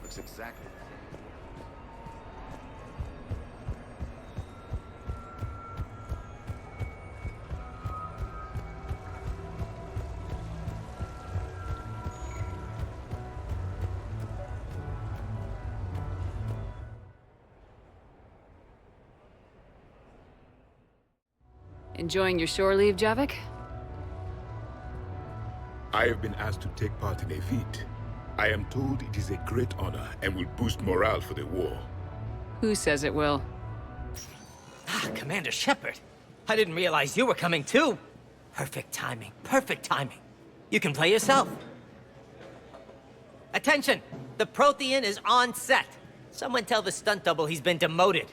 Looks exactly. Enjoying your shore leave, Javik? I have been asked to take part in a feat. I am told it is a great honor and will boost morale for the war. Who says it will? Ah, Commander Shepard. I didn't realize you were coming too. Perfect timing, perfect timing. You can play yourself. Attention! The Prothean is on set. Someone tell the stunt double he's been demoted.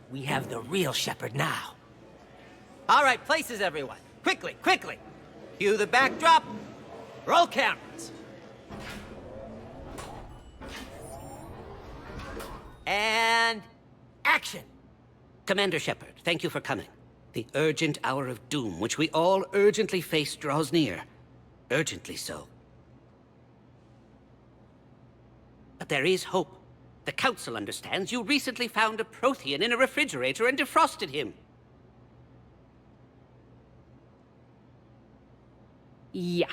We have the real Shepard now. All right, places everyone. Quickly, quickly. Cue the backdrop. Roll cameras. And action. Commander Shepard, thank you for coming. The urgent hour of doom, which we all urgently face, draws near. Urgently so. But there is hope. The Council understands you recently found a Prothean in a refrigerator and defrosted him. Yeah.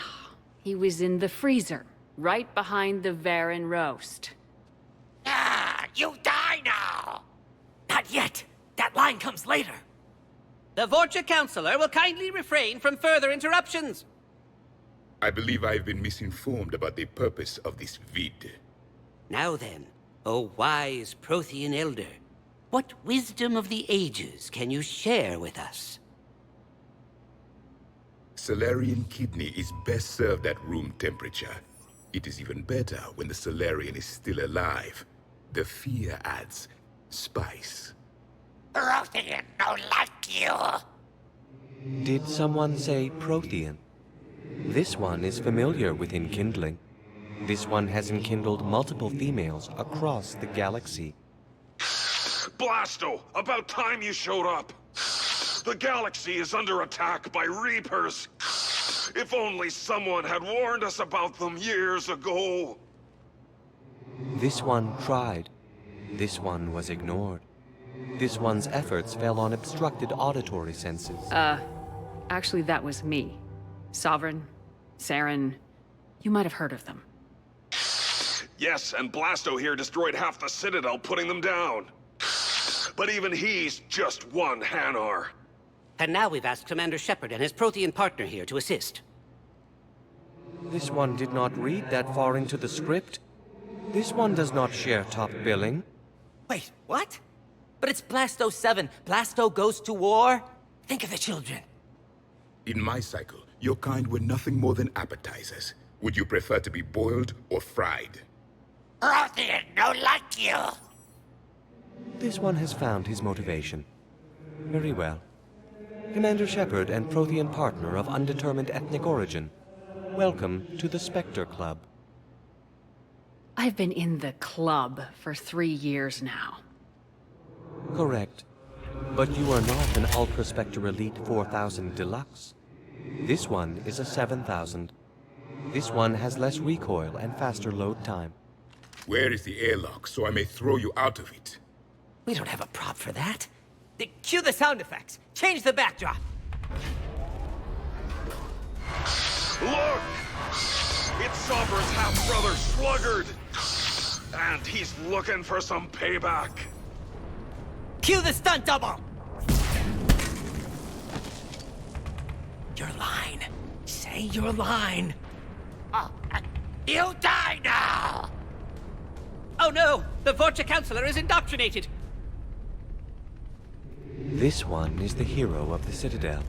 He was in the freezer, right behind the Varen roast. Ah, you die now! Not yet. That line comes later. The Vorcha Councilor will kindly refrain from further interruptions. I believe I have been misinformed about the purpose of this vid. Now then, O wise Prothean Elder, what wisdom of the ages can you share with us? Salarian kidney is best served at room temperature. It is even better when the Salarian is still alive. The fear adds spice. Prothean don't like you. Did someone say Prothean? This one is familiar with enkindling. This one has enkindled multiple females across the galaxy. Blasto! About time you showed up! The galaxy is under attack by Reapers! If only someone had warned us about them years ago! This one tried. This one was ignored. This one's efforts fell on obstructed auditory senses. Actually, that was me. Sovereign, Saren, you might have heard of them. Yes, and Blasto here destroyed half the Citadel, putting them down. But even he's just one Hanar. And now we've asked Commander Shepard and his Prothean partner here to assist. This one did not read that far into the script. This one does not share top billing. Wait, what? But it's Blasto 7. Blasto goes to war? Think of the children. In my cycle, your kind were nothing more than appetizers. Would you prefer to be boiled or fried? Prothean don't like you. This one has found his motivation. Very well. Commander Shepard and Prothean partner of undetermined ethnic origin, welcome to the Spectre Club. I've been in the club for 3 years now. Correct. But you are not an Ultra Spectre Elite 4000 Deluxe. This one is a 7000. This one has less recoil and faster load time. Where is the airlock so I may throw you out of it? We don't have a prop for that. Cue the sound effects. Change the backdrop. Look! It's Sovereign's half-brother, Sluggard! And he's looking for some payback. Cue the stunt double. Your line. Say your line. You die now! Oh no! The Vorcha Councilor is indoctrinated! This one is the hero of the Citadel.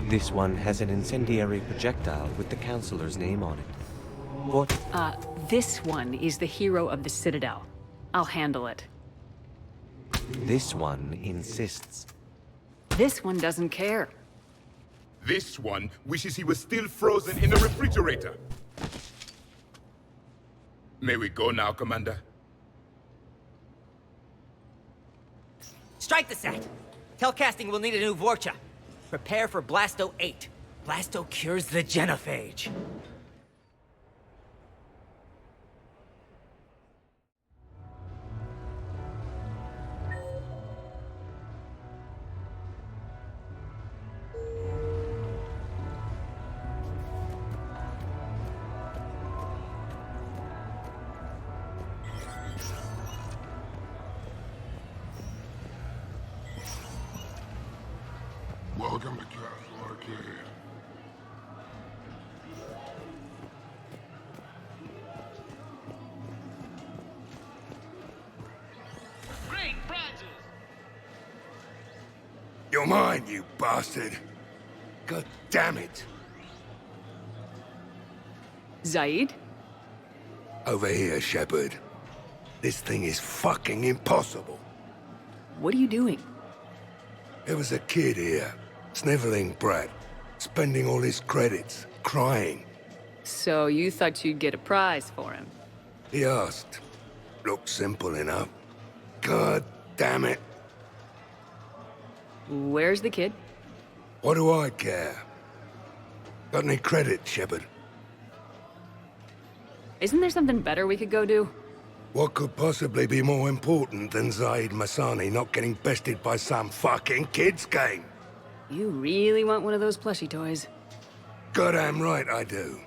This one has an incendiary projectile with the Councilor's name on it. What? This one is the hero of the Citadel. I'll handle it. This one insists. This one doesn't care. This one wishes he was still frozen in the refrigerator. May we go now, Commander? Strike the set. Telcasting will need a new Vorcha. Prepare for Blasto 8. Blasto cures the genophage. Great prizes! You're mine, you bastard. God damn it. Zaid? Over here, Shepard. This thing is fucking impossible. What are you doing? There was a kid here, sniveling brat, spending all his credits, crying. So you thought you'd get a prize for him? He asked. Looked simple enough. God damn it. Where's the kid? What do I care? Got any credit, Shepard? Isn't there something better we could go do? What could possibly be more important than Zaid Masani not getting bested by some fucking kids game? You really want one of those plushie toys? Goddamn right I do.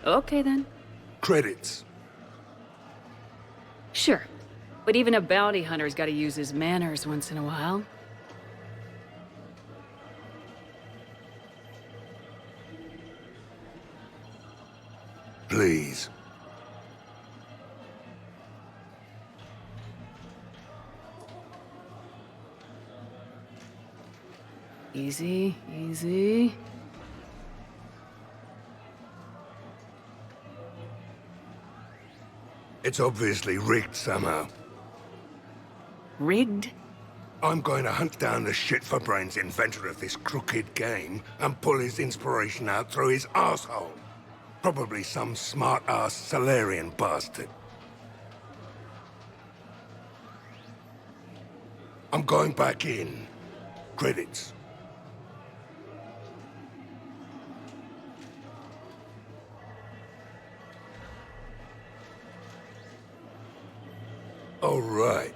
Okay then. Credits. Sure. But even a bounty hunter's gotta use his manners once in a while. Please. Easy, easy. It's obviously rigged somehow. Rigged? I'm going to hunt down the shit-for-brains inventor of this crooked game and pull his inspiration out through his asshole. Probably some smart-ass Salarian bastard. I'm going back in. Credits. All right.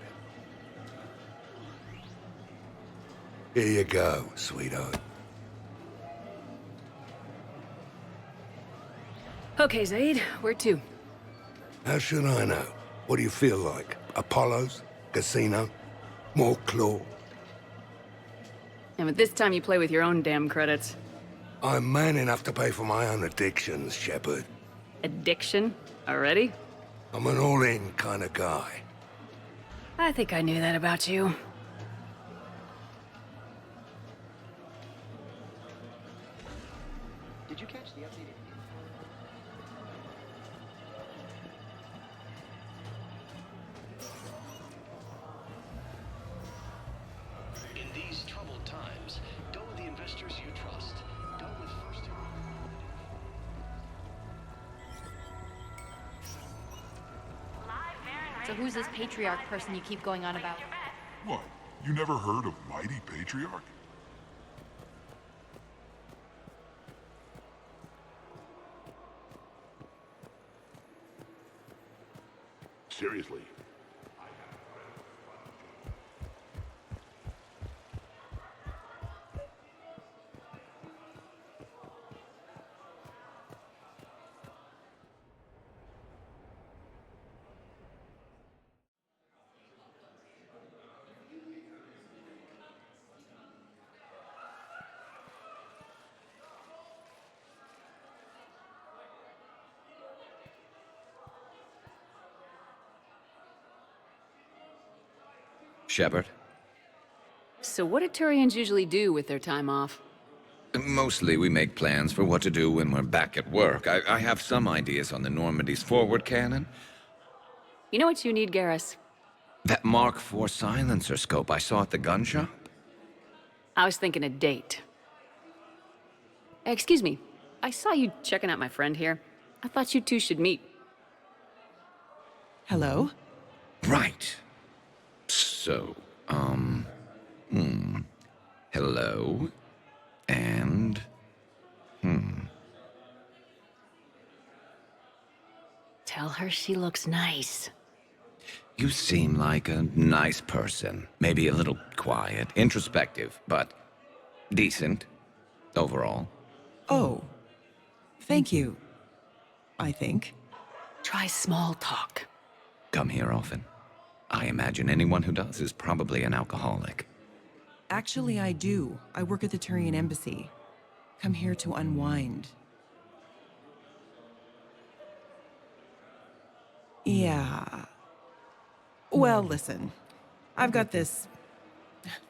Here you go, sweetheart. Okay, Zaid, where to? How should I know? What do you feel like? Apollo's? Casino? More claw? And with this time you play with your own damn credits. I'm man enough to pay for my own addictions, Shepard. Addiction? Already? I'm an all-in kind of guy. I think I knew that about you. Did you catch the updated? In these troubled times, go with the investors you trust. Go with First. So who's this patriarch person you keep going on about? What? You never heard of Mighty Patriarch? Seriously. Shepard? So what do Turians usually do with their time off? Mostly we make plans for what to do when we're back at work. I have some ideas on the Normandy's forward cannon. You know what you need, Garrus? That Mark IV silencer scope I saw at the gun shop? I was thinking a date. Excuse me, I saw you checking out my friend here. I thought you two should meet. Hello? Right. So, hello, and, Tell her she looks nice. You seem like a nice person. Maybe a little quiet, introspective, but decent, overall. Oh. Thank you. I think. Try small talk. Come here often. I imagine anyone who does is probably an alcoholic. Actually, I do. I work at the Turian embassy. come here to unwind. Yeah. Well, listen. I've got this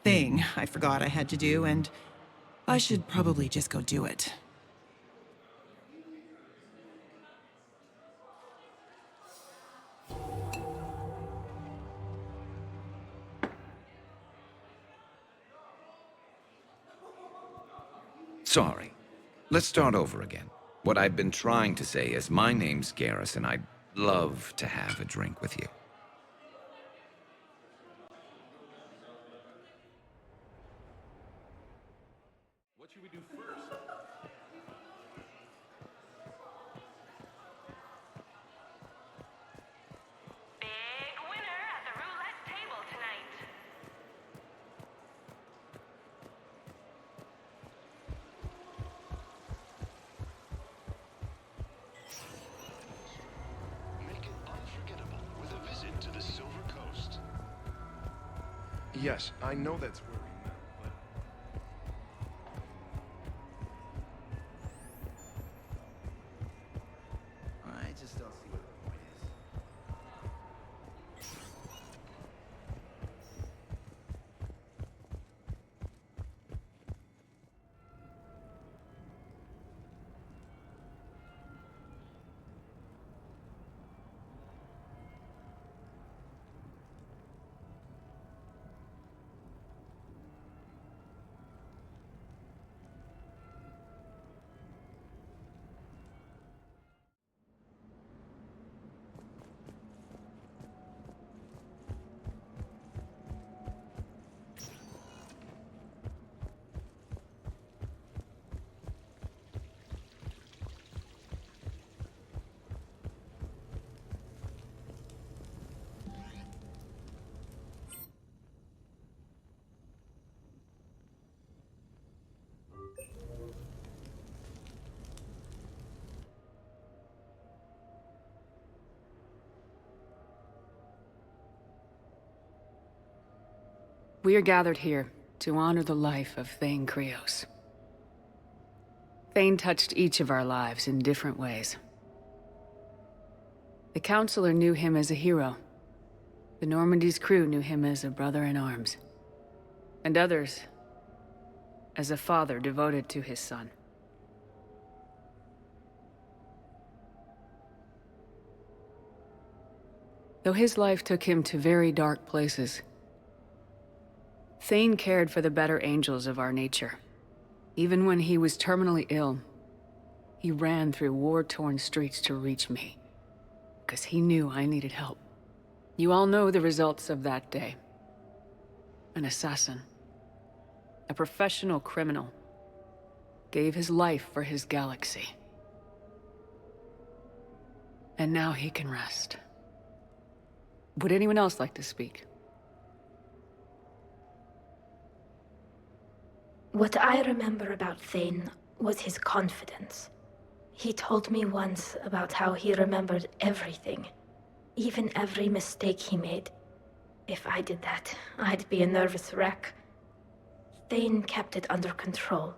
thing I forgot I had to do, and I should probably just go do it. Sorry. Let's start over again. What I've been trying to say is my name's Garrus, and I'd love to have a drink with you. What should we do first? Big winner at the roulette table tonight. Make it unforgettable with a visit to the Silver Coast. Yes, I know that's where we met, but... I just don't see what the point is. We are gathered here to honor the life of Thane Krios. Thane touched each of our lives in different ways. The Counselor knew him as a hero. The Normandy's crew knew him as a brother in arms. And others as a father devoted to his son. Though his life took him to very dark places, Thane cared for the better angels of our nature. Even when he was terminally ill, he ran through war-torn streets to reach me, because he knew I needed help. You all know the results of that day. An assassin, a professional criminal, gave his life for his galaxy. And now he can rest. Would anyone else like to speak? What I remember about Thane was his confidence. He told me once about how he remembered everything, even every mistake he made. If I did that, I'd be a nervous wreck. Thane kept it under control.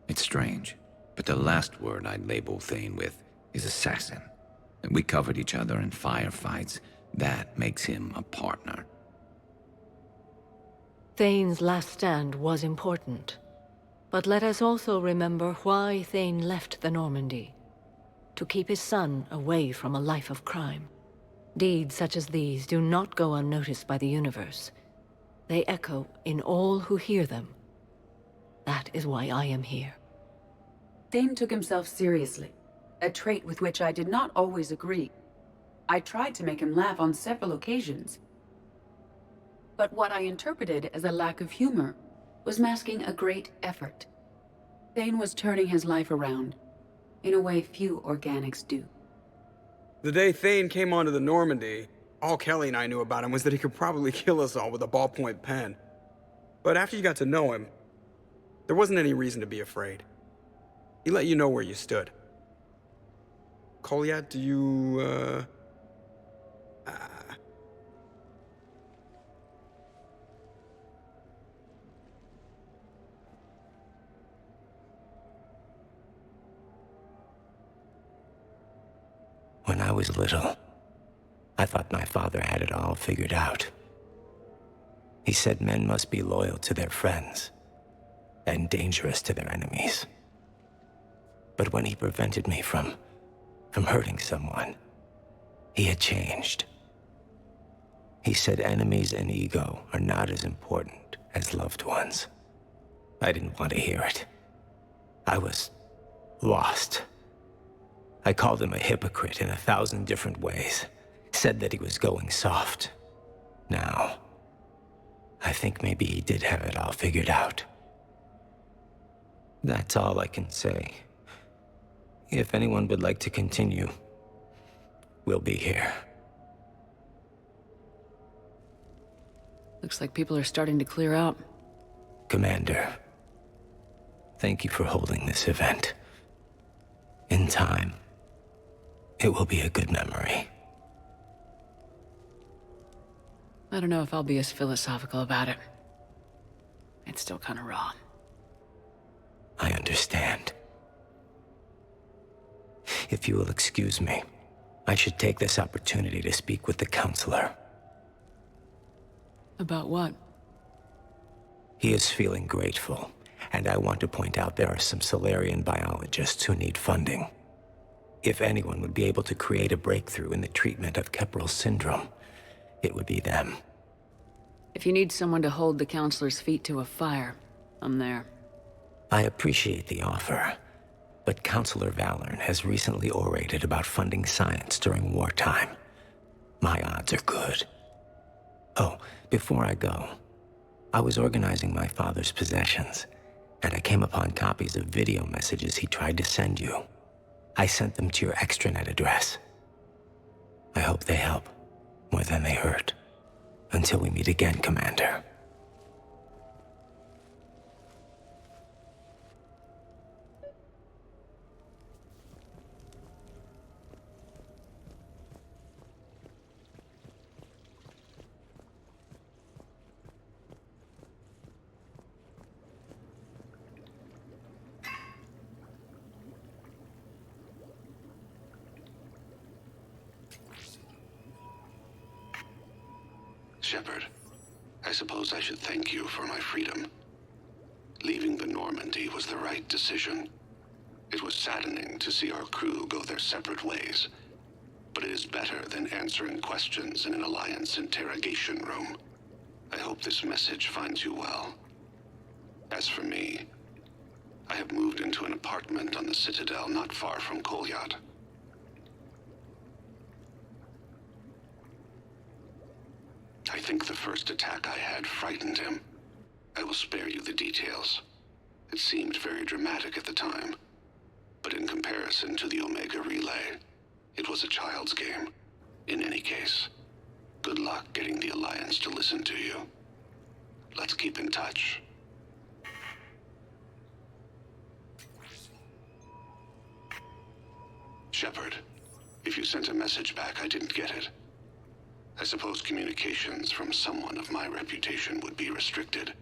It's strange, but the last word I'd label Thane with is assassin. We covered each other in firefights. That makes him a partner. Thane's last stand was important. But let us also remember why Thane left the Normandy. To keep his son away from a life of crime. Deeds such as these do not go unnoticed by the universe. They echo in all who hear them. That is why I am here. Thane took himself seriously, a trait with which I did not always agree. I tried to make him laugh on several occasions. But what I interpreted as a lack of humor was masking a great effort. Thane was turning his life around, in a way few organics do. The day Thane came onto the Normandy, all Kelly and I knew about him was that he could probably kill us all with a ballpoint pen. But after you got to know him, there wasn't any reason to be afraid. He let you know where you stood. Kolyat, do you, was little, I thought my father had it all figured out. He said men must be loyal to their friends and dangerous to their enemies. But when he prevented me from hurting someone, he had changed. He said enemies and ego are not as important as loved ones. I didn't want to hear it. I was lost. I called him a hypocrite in 1,000 different ways, said that he was going soft. Now, I think maybe he did have it all figured out. That's all I can say. If anyone would like to continue, we'll be here. Looks like people are starting to clear out. Commander, thank you for holding this event. In time, it will be a good memory. I don't know if I'll be as philosophical about it. It's still kind of raw. I understand. If you will excuse me, I should take this opportunity to speak with the counselor. About what? He is feeling grateful, and I want to point out there are some Salarian biologists who need funding. If anyone would be able to create a breakthrough in the treatment of Keppel syndrome, it would be them. If you need someone to hold the counselor's feet to a fire, I'm there. I appreciate the offer, but Counselor Valorn has recently orated about funding science during wartime. My odds are good. Oh, before I go, I was organizing my father's possessions, and I came upon copies of video messages he tried to send you. I sent them to your extranet address. I hope they help, more than they hurt. Until we meet again, Commander. Shepard, I suppose I should thank you for my freedom. Leaving the Normandy was the right decision. It was saddening to see our crew go their separate ways, but it is better than answering questions in an Alliance interrogation room. I hope this message finds you well. As for me, I have moved into an apartment on the Citadel not far from Kolyat. I think the first attack I had frightened him. I will spare you the details. It seemed very dramatic at the time, but in comparison to the Omega Relay, it was a child's game. In any case, good luck getting the Alliance to listen to you. Let's keep in touch. Shepard, if you sent a message back, I didn't get it. I suppose communications from someone of my reputation would be restricted.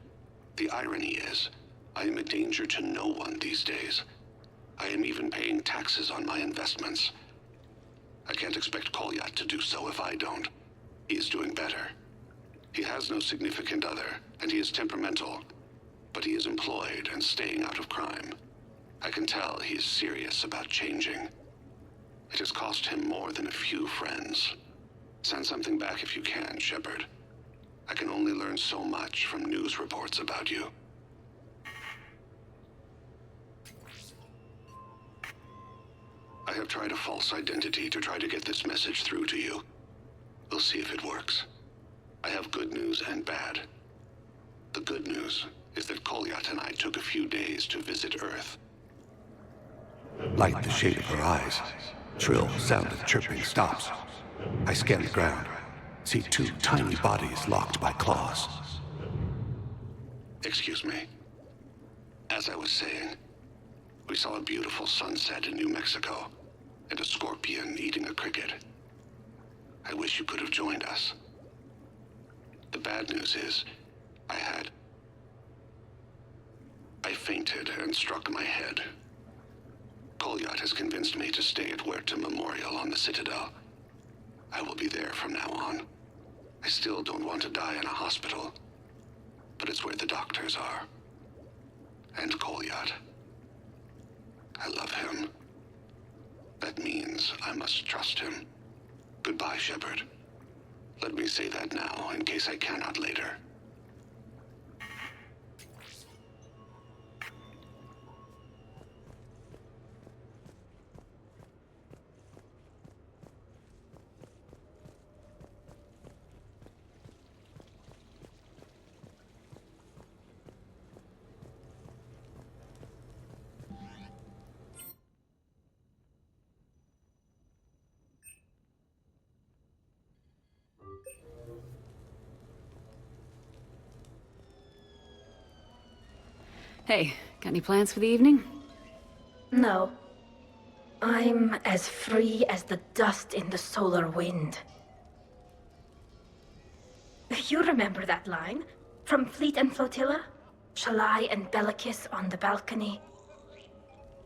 The irony is, I am a danger to no one these days. I am even paying taxes on my investments. I can't expect Kolyat to do so if I don't. He is doing better. He has no significant other, and he is temperamental, but he is employed and staying out of crime. I can tell he is serious about changing. It has cost him more than a few friends. Send something back if you can, Shepard. I can only learn so much from news reports about you. I have tried a false identity to try to get this message through to you. We'll see if it works. I have good news and bad. The good news is that Kolyat and I took a few days to visit Earth. Light the shade of her eyes. Shrill sound of chirping stops. I scan the ground, see two tiny bodies locked by claws. Excuse me. As I was saying, we saw a beautiful sunset in New Mexico, and a scorpion eating a cricket. I wish you could have joined us. The bad news is, I fainted and struck my head. Kolyat has convinced me to stay at Huerta Memorial on the Citadel. I will be there from now on. I still don't want to die in a hospital, but it's where the doctors are. And Kolyat. I love him. That means I must trust him. Goodbye, Shepard. Let me say that now, in case I cannot later. Hey, got any plans for the evening? No. I'm as free as the dust in the solar wind. You remember that line? From Fleet and Flotilla? Shalai and Bellicus on the balcony?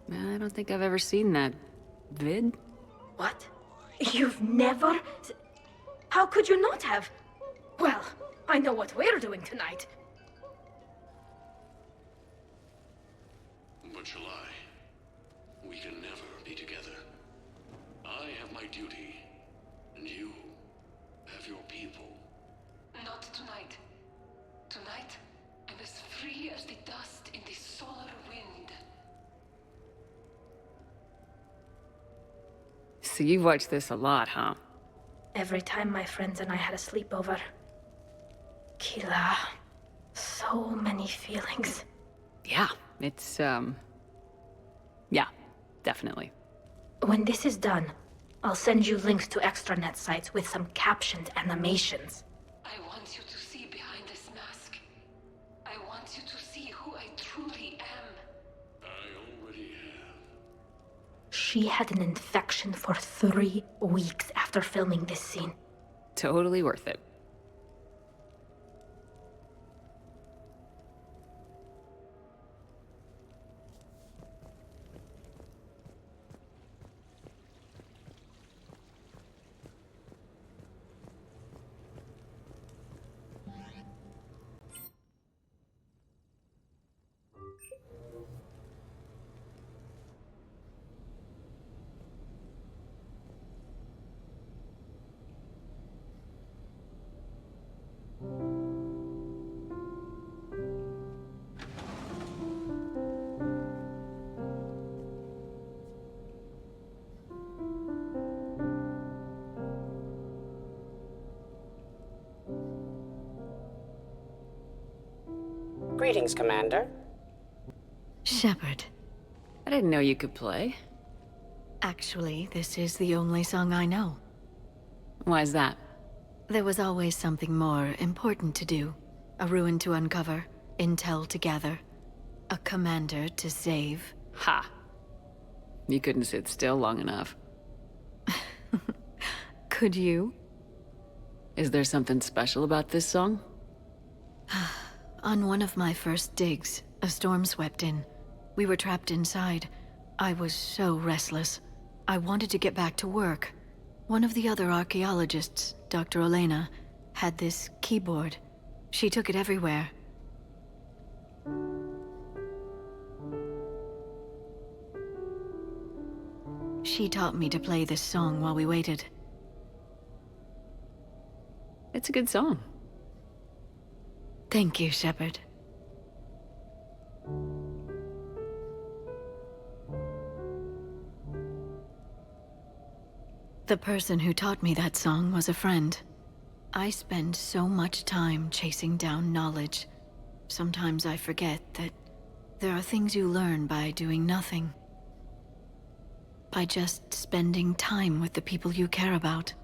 I don't think I've ever seen that vid. What? You've never? How could you not have? Well, I know what we're doing tonight. But Shalai, we can never be together. I have my duty, and you have your people. Not tonight. Tonight, I'm as free as the dust in the solar wind. So you've watched this a lot, huh? Every time my friends and I had a sleepover. Kila. So many feelings. Yeah, it's, yeah, definitely. When this is done, I'll send you links to extranet sites with some captioned animations. I want you to see behind this mask. I want you to see who I truly am. I already have. She had an infection for 3 weeks after filming this scene. Totally worth it. Greetings, Commander. Shepard. I didn't know you could play. Actually, this is the only song I know. Why is that? There was always something more important to do. A ruin to uncover, intel to gather, a commander to save. Ha! You couldn't sit still long enough. Could you? Is there something special about this song? On one of my first digs, a storm swept in. We were trapped inside. I was so restless. I wanted to get back to work. One of the other archaeologists, Dr. Elena, had this keyboard. She took it everywhere. She taught me to play this song while we waited. It's a good song. Thank you, Shepard. The person who taught me that song was a friend. I spend so much time chasing down knowledge. Sometimes I forget that there are things you learn by doing nothing. By just spending time with the people you care about.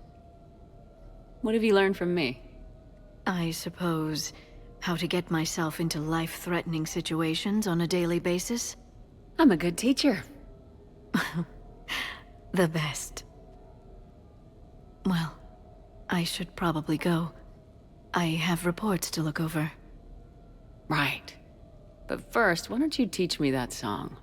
What have you learned from me? I suppose how to get myself into life-threatening situations on a daily basis. I'm a good teacher. The best. Well, I should probably go. I have reports to look over. Right. But first, why don't you teach me that song?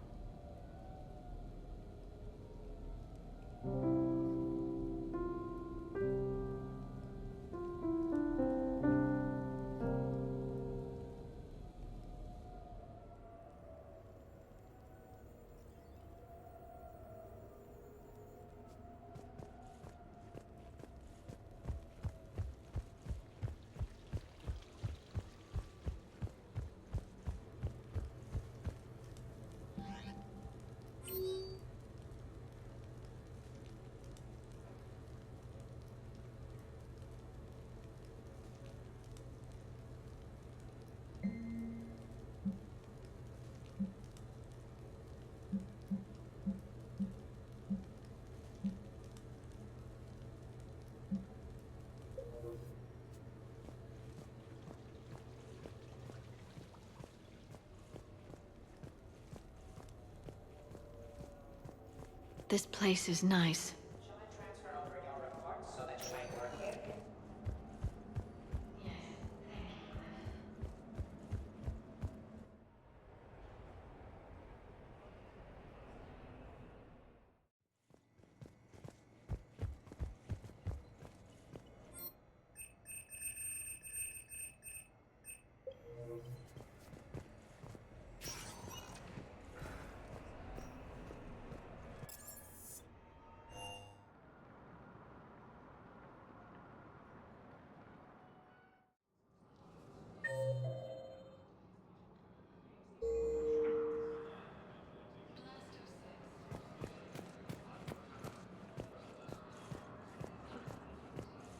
This place is nice.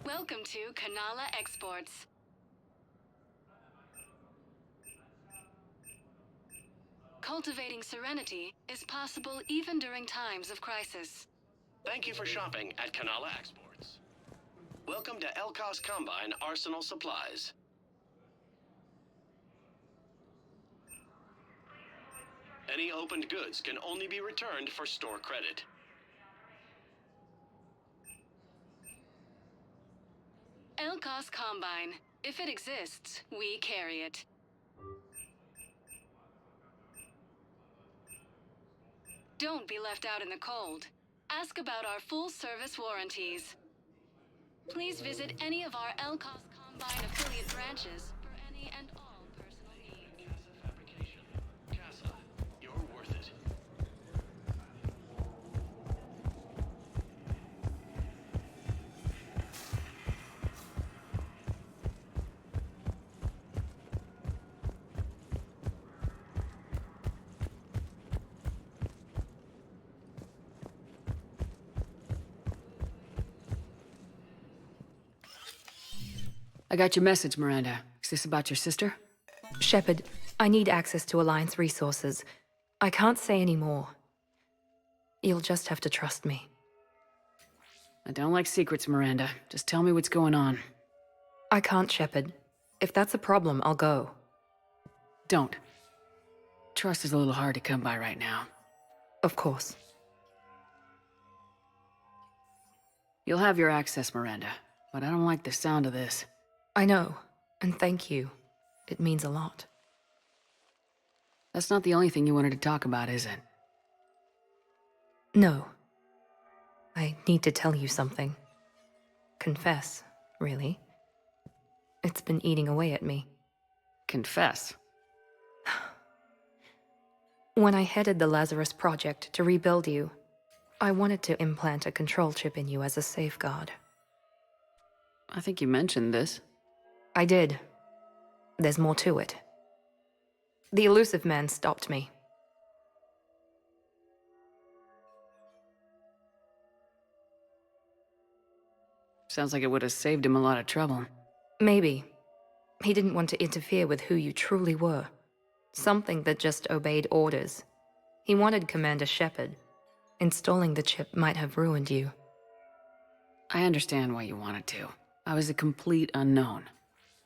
Welcome to Kanala Exports. Cultivating serenity is possible even during times of crisis. Thank you for shopping at Kanala Exports. Welcome to Elkos Combine Arsenal Supplies. Any opened goods can only be returned for store credit. Elkos Combine. If it exists, we carry it. Don't be left out in the cold. Ask about our full-service warranties. Please visit any of our Elkos Combine affiliate branches for any and all personal needs. Casa, you're worth it. I got your message, Miranda. Is this about your sister? Shepard, I need access to Alliance resources. I can't say any more. You'll just have to trust me. I don't like secrets, Miranda. Just tell me what's going on. I can't, Shepard. If that's a problem, I'll go. Don't. Trust is a little hard to come by right now. Of course. You'll have your access, Miranda, but I don't like the sound of this. I know, and thank you. It means a lot. That's not the only thing you wanted to talk about, is it? No. I need to tell you something. Confess, really. It's been eating away at me. Confess? When I headed the Lazarus Project to rebuild you, I wanted to implant a control chip in you as a safeguard. I think you mentioned this. I did. There's more to it. The elusive man stopped me. Sounds like it would have saved him a lot of trouble. Maybe. He didn't want to interfere with who you truly were. Something that just obeyed orders. He wanted Commander Shepard. Installing the chip might have ruined you. I understand why you wanted to. I was a complete unknown.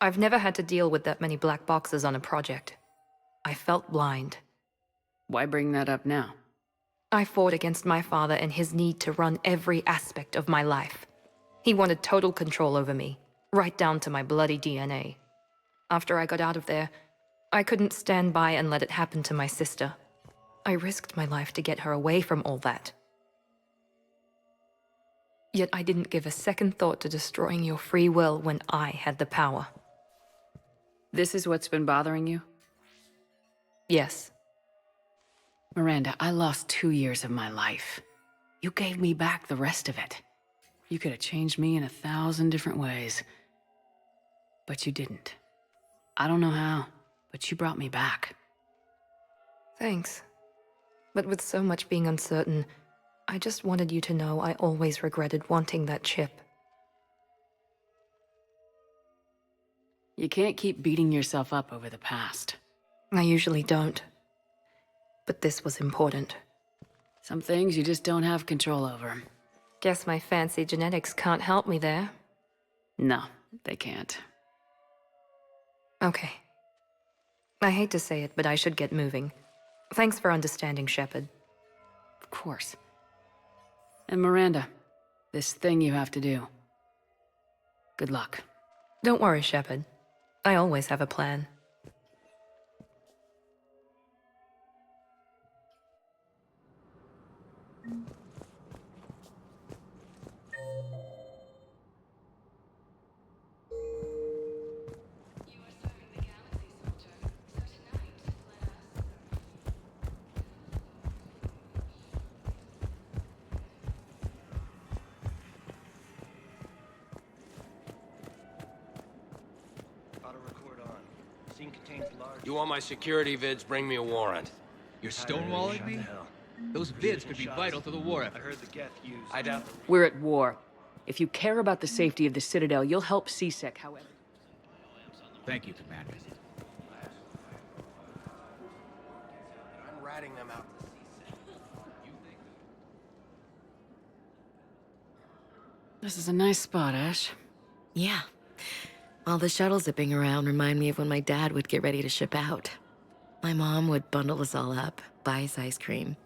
I've never had to deal with that many black boxes on a project. I felt blind. Why bring that up now? I fought against my father and his need to run every aspect of my life. He wanted total control over me, right down to my bloody DNA. After I got out of there, I couldn't stand by and let it happen to my sister. I risked my life to get her away from all that. Yet I didn't give a second thought to destroying your free will when I had the power. This is what's been bothering you? Yes. Miranda, I lost 2 years of my life. You gave me back the rest of it. You could have changed me in 1,000 different ways. But you didn't. I don't know how, but you brought me back. Thanks. But with so much being uncertain, I just wanted you to know I always regretted wanting that chip. You can't keep beating yourself up over the past. I usually don't. But this was important. Some things you just don't have control over. Guess my fancy genetics can't help me there. No, they can't. Okay. I hate to say it, but I should get moving. Thanks for understanding, Shepard. Of course. And Miranda, this thing you have to do. Good luck. Don't worry, Shepard. I always have a plan. You want my security vids, bring me a warrant. You're stonewalling me? Those vids could be vital to the war effort. I heard the Geth used... I doubt... We're at war. If you care about the safety of the Citadel, you'll help CSEC, however. Thank you, Commander. I'm ratting them out. This is a nice spot, Ash. Yeah. All the shuttles zipping around remind me of when my dad would get ready to ship out. My mom would bundle us all up, buy us ice cream,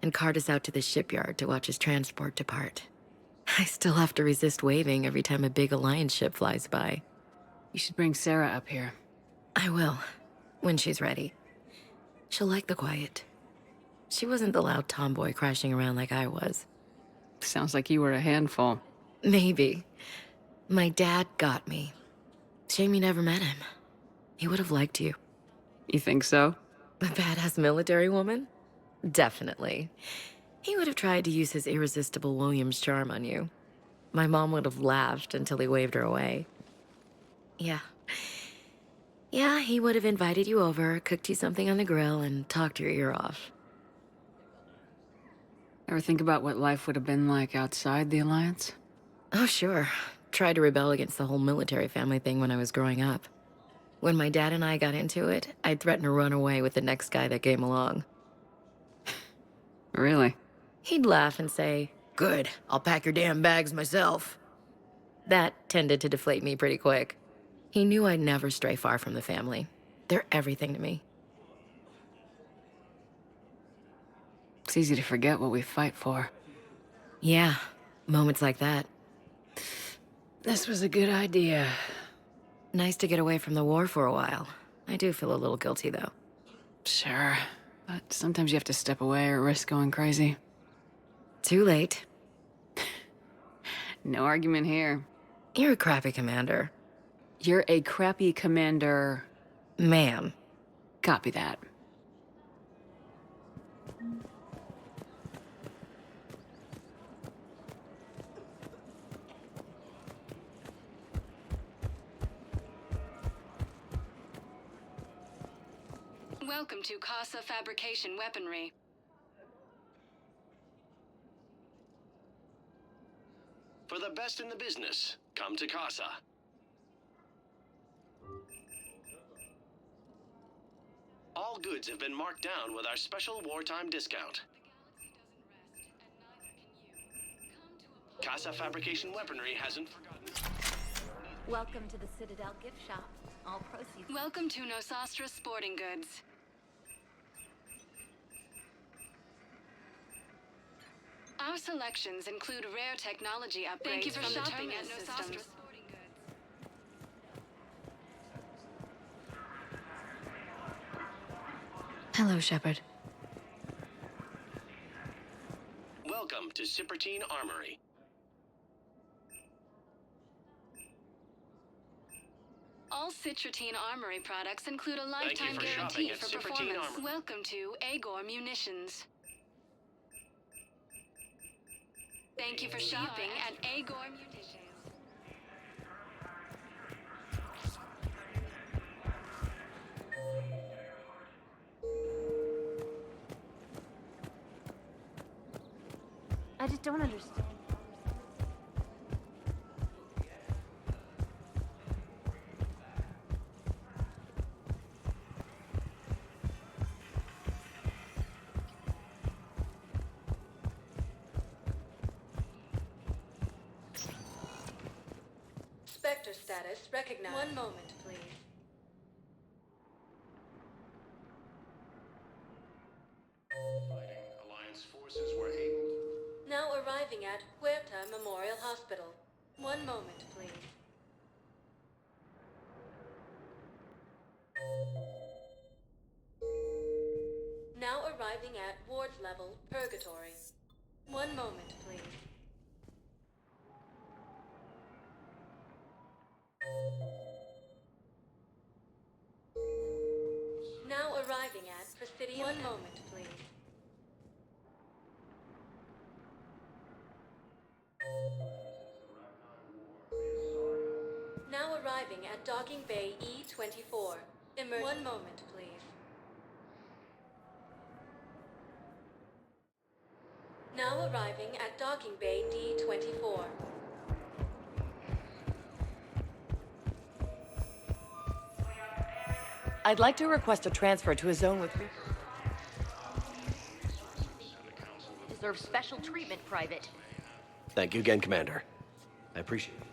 and cart us out to the shipyard to watch his transport depart. I still have to resist waving every time a big Alliance ship flies by. You should bring Sarah up here. I will, when she's ready. She'll like the quiet. She wasn't the loud tomboy crashing around like I was. Sounds like you were a handful. Maybe. My dad got me. Shame you never met him. He would have liked you. You think so? A badass military woman? Definitely. He would have tried to use his irresistible Williams charm on you. My mom would have laughed until he waved her away. Yeah. Yeah, he would have invited you over, cooked you something on the grill, and talked your ear off. Ever think about what life would have been like outside the Alliance? Oh, sure. Tried to rebel against the whole military family thing when I was growing up. When my dad and I got into it, I'd threaten to run away with the next guy that came along. Really? He'd laugh and say, "Good, I'll pack your damn bags myself." That tended to deflate me pretty quick. He knew I'd never stray far from the family. They're everything to me. It's easy to forget what we fight for. Yeah, moments like that. This was a good idea. Nice to get away from the war for a while. I do feel a little guilty, though. Sure, but sometimes you have to step away or risk going crazy. Too late. No argument here. You're a crappy commander. You're a crappy commander... Ma'am. Copy that. Welcome to Casa Fabrication Weaponry. For the best in the business, come to Casa. All goods have been marked down with our special wartime discount. Casa Fabrication Weaponry hasn't forgotten. Welcome to the Citadel gift shop. All proceeds. Welcome to Nosastra Sporting Goods. Our selections include rare technology upgrades. Thank you for shopping at Nosastra Sporting Goods. Hello, Shepard. Welcome to Citadel Armory. All Citadel Armory products include a lifetime guarantee for performance. Welcome to Agor Munitions. Thank you for shopping at Agor Munitions. I just don't understand. Spectre status recognized. One moment, please. Fighting Alliance forces were able... Now arriving Puerta Memorial Hospital. One moment, please. Now arriving at ward level Purgatory. One moment, please. Now arriving at Presidium. One moment, please. Now arriving at Docking Bay E-24. One moment, please. Now arriving at Docking Bay D-24. I'd like to request a transfer to a zone with... Deserve special treatment, Private. Thank you again, Commander. I appreciate it.